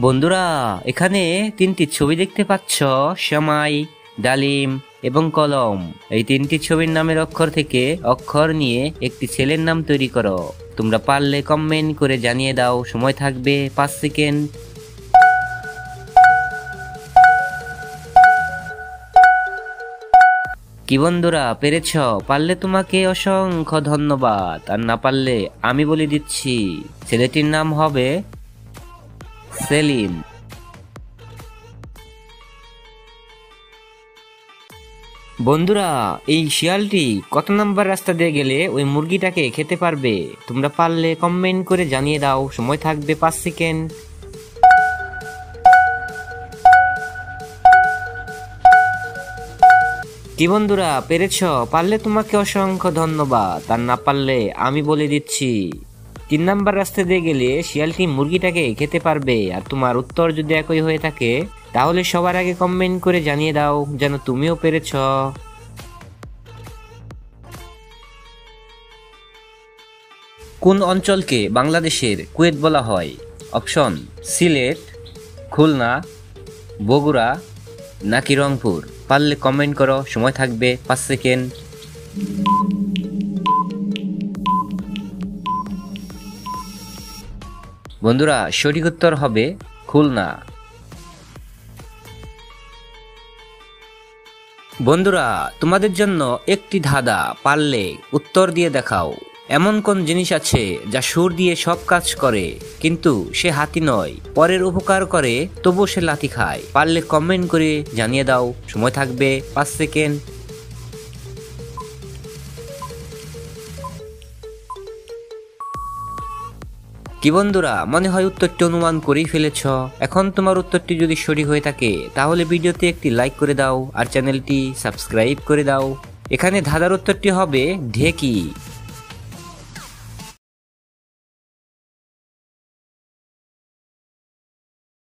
বন্ধুরা, এখানে তিনটি ছবি দেখতে পাচ্ছ, সেমাই, ডালিম এবং কলম। এই তিনটি ছবির নামের অক্ষর থেকে অক্ষর নিয়ে একটি ছেলের নাম তৈরি করো। তোমরা পারলে কমেন্ট করে জানিয়ে দাও, সময় থাকবে 5 সেকেন্ড। কি বন্ধুরা, পেরেছ? পারলে তোমাকে অসংখ্য ধন্যবাদ, আর না পারলে আমি বলে দিচ্ছি, ছেলেটির নাম হবে সেলিম। বন্ধুরা, এই শিয়ালটি কত নাম্বার রাস্তা দিয়ে গেলে ওই মুরগিটাকে খেতে পারবে? তোমরা পারলে কমেন্ট করে জানিয়ে দাও, সময় থাকবে 5 সেকেন্ড। কি বন্ধুরা, পেরেছ? পারলে তোমাকে অসংখ্য ধন্যবাদ, আর না পারলে আমি বলে দিচ্ছি, 3 নাম্বার রাস্তা দিয়ে গেলে শিয়ালটি মুরগিটাকে খেতে পারবে। আর তোমার উত্তর যদি একই হয়ে থাকে তাহলে সবার আগে কমেন্ট করে জানিয়ে দাও যেন তুমিও পেরেছ। কোন অঞ্চলকে বাংলাদেশের কুয়েত বলা হয়? অপশন: সিলেট, খুলনা, বগুড়া নাকি রংপুর? পারলে কমেন্ট করো, সময় থাকবে 5 সেকেন্ড। বন্ধুরা, সঠিক উত্তর হবে খুলনা। বন্ধুরা, তোমাদের জন্য একটি ধাঁধা, পারলে উত্তর দিয়ে দেখাও। এমন কোন জিনিস আছে যা সুর দিয়ে সব কাজ করে কিন্তু সে হাতি নয়, পরের উপকার করে তবু সে লাথি খায়? পারলে কমেন্ট করে জানিয়ে দাও, সময় থাকবে 5 সেকেন্ড। কি বন্ধুরা, মনে হয় উত্তরটি অনুমান করেই ফেলেছ। এখন তোমার উত্তরটি যদি সঠিক হয়ে থাকে তাহলে ভিডিওতে একটি লাইক করে দাও আর চ্যানেলটি সাবস্ক্রাইব করে দাও। এখানে ধাঁধার উত্তরটি হবে ঢেকি।